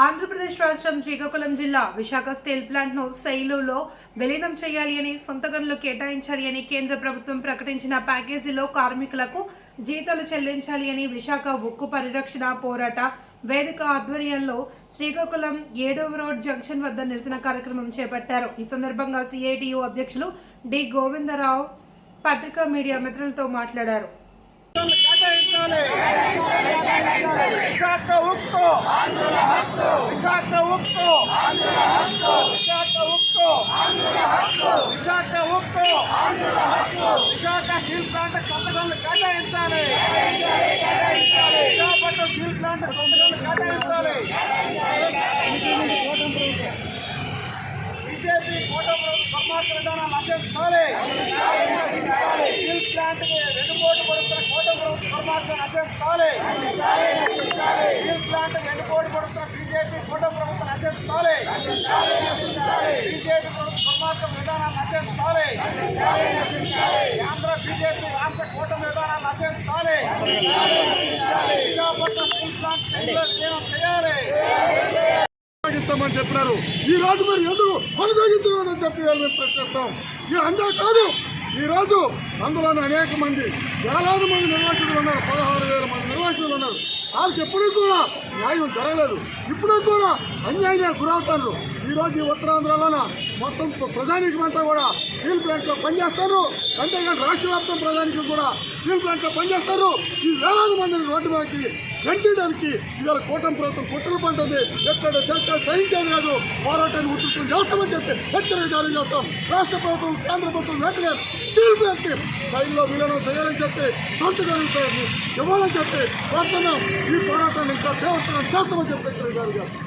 ఆంధ్రప్రదేశ్ రాష్ట్రం శ్రీకాకుళం జిల్లా విశాఖ స్టీల్ ప్లాంట్ను సెయిలులో విలీనం చేయాలి అని, సొంత గనులు కేటాయించాలి అని కేంద్ర ప్రభుత్వం ప్రకటించిన ప్యాకేజీలో కార్మికులకు జీతాలు చెల్లించాలి అని విశాఖ ఉక్కు పరిరక్షణ పోరాట వేదిక ఆధ్వర్యంలో శ్రీకాకుళం 7వ రోడ్ జంక్షన్ వద్ద నిరసన కార్యక్రమం చేపట్టారు. ఈ సందర్భంగా సిఐటియు అధ్యక్షులు డి గోవిందరావు పత్రికా మీడియా మిత్రులతో మాట్లాడారు. बीजेपी फोटो परमात्म विधान नशించాలి స్టీల్ ప్లాంట్ కి 2 కోట్లు కొడుతున్న కోట పరమాత్మ నశించాలి స్టీల్ ప్లాంట్ కి 2 కోట్లు కొడుతున్న బీజేపీ ఫోటో ప్రభుత్వం నశించాలి బీజేపీ పరమాత్మ విధానం నశించాలి ఆంధ్ర బీజేపీ రాష్ట్ర కోట విధానం నశించాలి విశాఖపట్నం స్టీల్ ప్లాంట్ సెంట్రల్ చేయాలి చెప్పినారు. ఈ రోజు మరి ఎందుకు కొనసాగించడం చెప్పి ప్రశ్నిస్తాం. ఇది అంతా కాదు, ఈ రోజు అందులో అనేక మంది వేలాది మంది నిర్వాసితులు ఉన్నారు. 16,000 మంది నిర్వాసితులు ఉన్నారు. వాళ్ళకి ఎప్పుడూ కూడా న్యాయం జరగలేదు. ఇప్పుడు కూడా అన్యాయంగా గురవుతారు. ఈ రోజు ఈ ఉత్తరాంధ్రలోన మొత్తం ప్రజానీకం అంతా కూడా స్టీల్ ప్లాంట్లో పనిచేస్తారు. అంతేకాదు రాష్ట్ర వ్యాప్తం ప్రజానికి కూడా స్టీల్ ప్లాంట్లో పనిచేస్తారు. ఈ వేలాది మందిని రోడ్డు మీదకి గంటడానికి ఇవాళ కూటమి ప్రభుత్వం కుట్రలు పంటుంది. ఎక్కడ చర్చలు సహించేది కాదు. పోరాటాన్ని ఉధృతం చేస్తామని చెప్పి హెచ్చరిక జారీ చేస్తాం. రాష్ట్ర ప్రభుత్వం కేంద్ర ప్రభుత్వం వెంటనే స్టీల్ ప్లాంట్కి సైన్లో విలీనం చేయాలని చెప్పి సొంతగా ఇవ్వాలని చెప్పి కోరుతున్నాం. ఈ పోరాటాన్ని ఇంకా దేవస్థానం చేస్తామని చెప్పి హెచ్చరిక జారీ చేస్తాం.